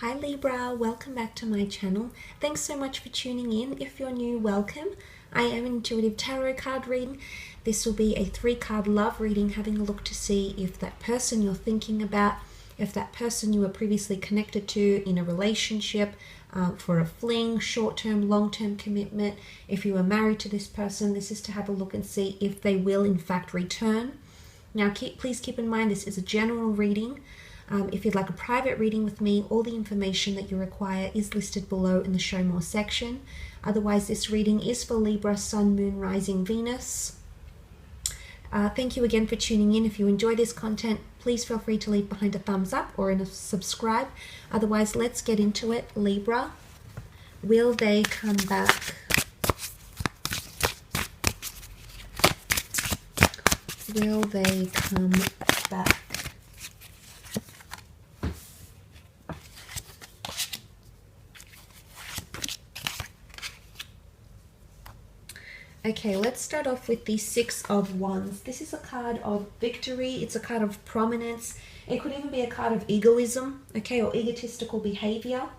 Hi Libra, welcome back to my channel. Thanks so much for tuning in. If you're new, welcome. I am an intuitive tarot card reading. This will be a 3-card love reading, having a look to see if that person you're thinking about, if that person you were previously connected to in a relationship, for a fling, short-term, long-term commitment, if you were married to this person, this is to have a look and see if they will in fact return. Now please keep in mind this is a general reading. If you'd like a private reading with me, all the information that you require is listed below in the Show More section. Otherwise, this reading is for Libra, Sun, Moon, Rising, Venus. Thank you again for tuning in. If you enjoy this content, please feel free to leave behind a thumbs up or a subscribe. Otherwise, let's get into it. Libra, will they come back? Will they come back? Okay, let's start off with the 6 of Wands. This is a card of victory. It's a card of prominence. It could even be a card of egoism, okay, or egotistical behavior.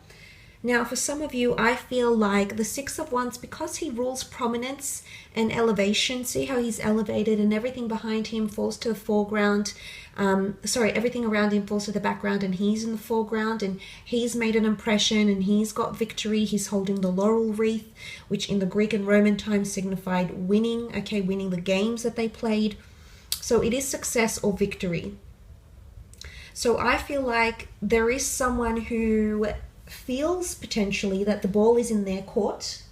Now, for some of you, I feel like the 6 of Wands, because he rules prominence and elevation, see how he's elevated and everything behind him falls to the foreground. Everything around him falls to the background and he's in the foreground, and he's made an impression and he's got victory. He's holding the laurel wreath, which in the Greek and Roman times signified winning, okay, winning the games that they played. So it is success or victory. So I feel like there is someone who feels potentially that the ball is in their court.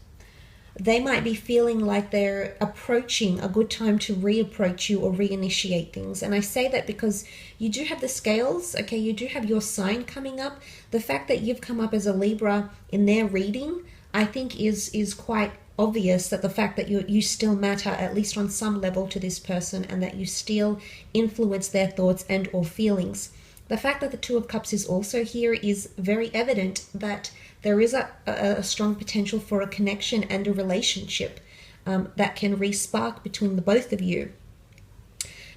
They might be feeling like they're approaching a good time to reapproach you or reinitiate things. And I say that because you do have the scales, okay, you do have your sign coming up. The fact that you've come up as a Libra in their reading, I think is quite obvious, that the fact that you still matter, at least on some level, to this person, and that you still influence their thoughts and or feelings. The fact that the 2 of Cups is also here is very evident that there is a strong potential for a connection and a relationship that can re-spark between the both of you.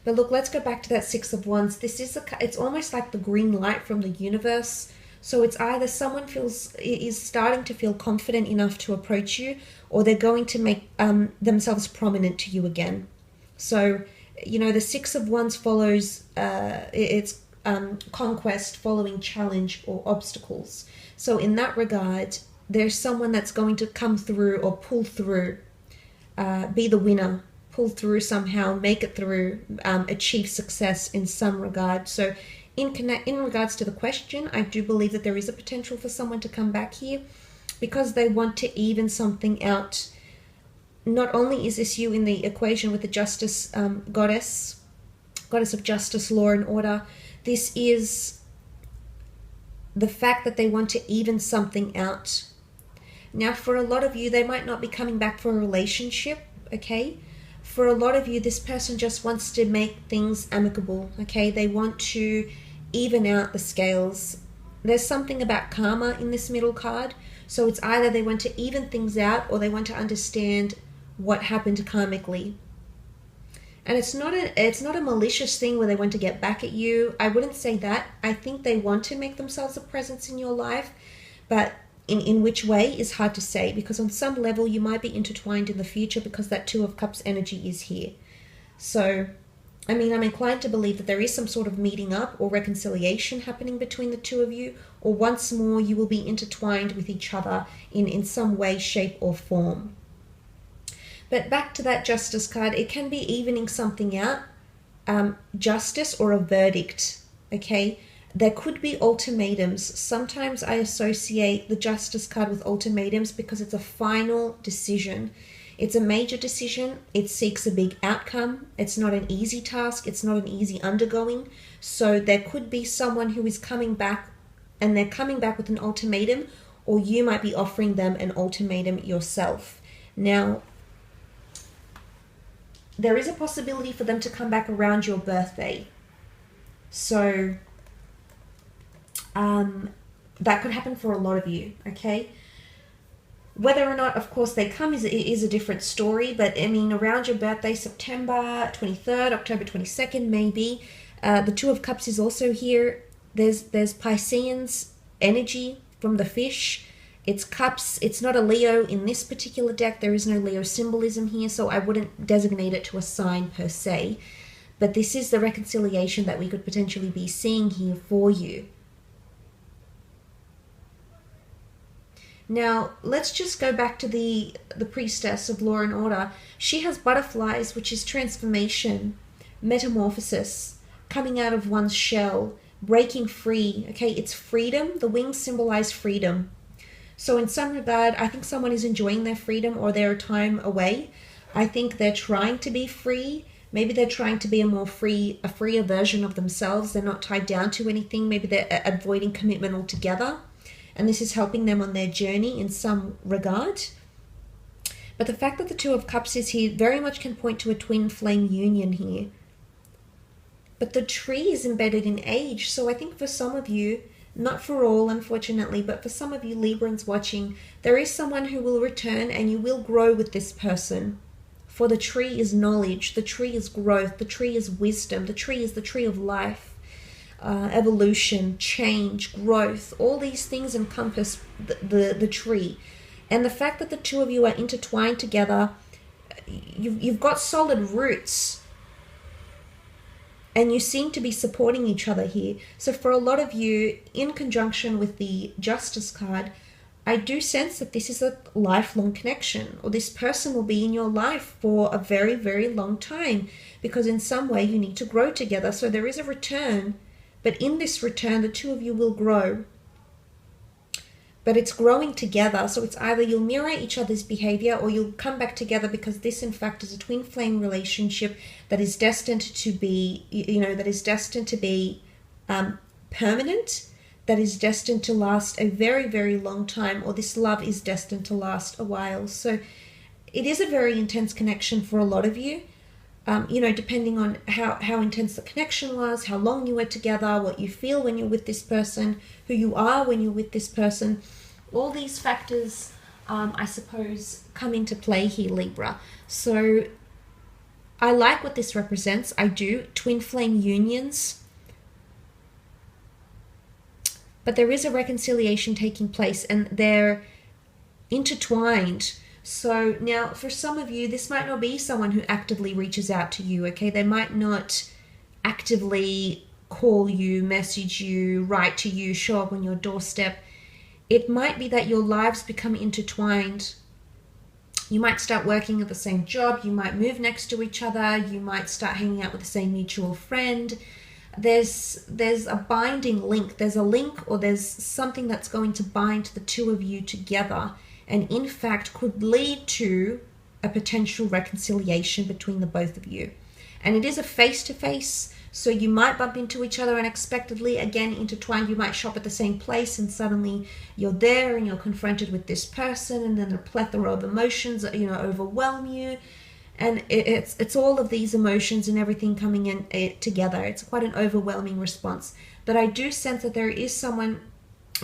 But look, let's go back to that 6 of Wands. This is it's almost like the green light from the universe. So it's either someone is starting to feel confident enough to approach you, or they're going to make themselves prominent to you again. So, you know, the 6 of Wands follows it's conquest following challenge or obstacles. So in that regard, there's someone that's going to come through or pull through, be the winner, pull through somehow, make it through, achieve success in some regard. So in regards to the question, I do believe that there is a potential for someone to come back here because they want to even something out. Not only is this you in the equation with the justice goddess of justice, law and order, this is the fact that they want to even something out. Now, for a lot of you, they might not be coming back for a relationship, okay? For a lot of you, this person just wants to make things amicable, okay? They want to even out the scales. There's something about karma in this middle card. So it's either they want to even things out or they want to understand what happened karmically. And it's not a malicious thing where they want to get back at you. I wouldn't say that. I think they want to make themselves a presence in your life, but in which way is hard to say, because on some level you might be intertwined in the future because that 2 of Cups energy is here. So, I mean, I'm inclined to believe that there is some sort of meeting up or reconciliation happening between the 2 of you, or once more you will be intertwined with each other in some way, shape or form. But back to that justice card, it can be evening something out, justice or a verdict, okay? There could be ultimatums. Sometimes I associate the justice card with ultimatums because it's a final decision. It's a major decision. It seeks a big outcome. It's not an easy task. It's not an easy undergoing. So there could be someone who is coming back, and they're coming back with an ultimatum, or you might be offering them an ultimatum yourself. Now, there is a possibility for them to come back around your birthday. So that could happen for a lot of you, okay? Whether or not, of course, they come is a different story, but I mean, around your birthday, September 23rd, October 22nd, maybe. The 2 of Cups is also here. There's Pisceans energy from the fish. It's cups. It's not a Leo in this particular deck. There is no Leo symbolism here, so I wouldn't designate it to a sign per se. But this is the reconciliation that we could potentially be seeing here for you. Now, let's just go back to the priestess of law and order. She has butterflies, which is transformation, metamorphosis, coming out of one's shell, breaking free. Okay, it's freedom. The wings symbolize freedom. So in some regard, I think someone is enjoying their freedom or their time away. I think they're trying to be free. Maybe they're trying to be a freer version of themselves. They're not tied down to anything. Maybe they're avoiding commitment altogether. And this is helping them on their journey in some regard. But the fact that the Two of Cups is here very much can point to a twin flame union here. But the tree is embedded in age. So I think for some of you, not for all, unfortunately, but for some of you Librans watching, there is someone who will return and you will grow with this person. For the tree is knowledge, the tree is growth, the tree is wisdom, the tree is the tree of life. Evolution, change, growth, all these things encompass the tree. And the fact that the two of you are intertwined together, you've got solid roots. And you seem to be supporting each other here. So for a lot of you, in conjunction with the Justice card, I do sense that this is a lifelong connection, or this person will be in your life for a very, very long time, because in some way you need to grow together. So there is a return. But in this return, the two of you will grow. But it's growing together. So it's either you'll mirror each other's behavior or you'll come back together, because this, in fact, is a twin flame relationship that is destined to be, that is destined to be permanent, that is destined to last a very, very long time, or this love is destined to last a while. So it is a very intense connection for a lot of you. Depending on how intense the connection was, how long you were together, what you feel when you're with this person, who you are when you're with this person. All these factors, I suppose, come into play here, Libra. So I like what this represents. I do. Twin flame unions. But there is a reconciliation taking place, and they're intertwined. So now for some of you, this might not be someone who actively reaches out to you, okay? They might not actively call you, message you, write to you, show up on your doorstep. It might be that your lives become intertwined. You might start working at the same job. You might move next to each other. You might start hanging out with the same mutual friend. There's a binding link. There's a link, or there's something that's going to bind the two of you together, and in fact could lead to a potential reconciliation between the both of you. And it is a face-to-face, so you might bump into each other unexpectedly, again intertwined. You might shop at the same place and suddenly you're there and you're confronted with this person, and then a plethora of emotions overwhelm you. And it's all of these emotions and everything coming in together. It's quite an overwhelming response. But I do sense that there is someone,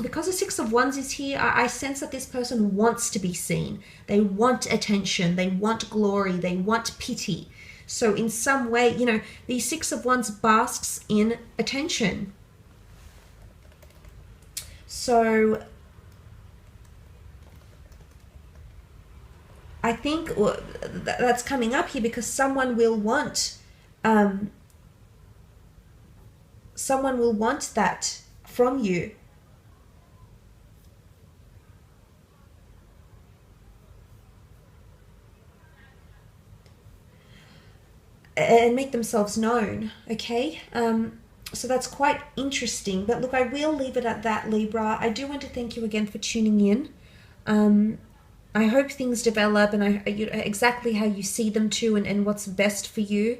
because the Six of Wands is here, I sense that this person wants to be seen. They want attention. They want glory. They want pity. So in some way, the Six of Wands basks in attention. So I think that's coming up here, because someone will want that from you. And make themselves known, okay? So that's quite interesting. But look, I will leave it at that, Libra. I do want to thank you again for tuning in. I hope things develop and exactly how you see them too, and what's best for you.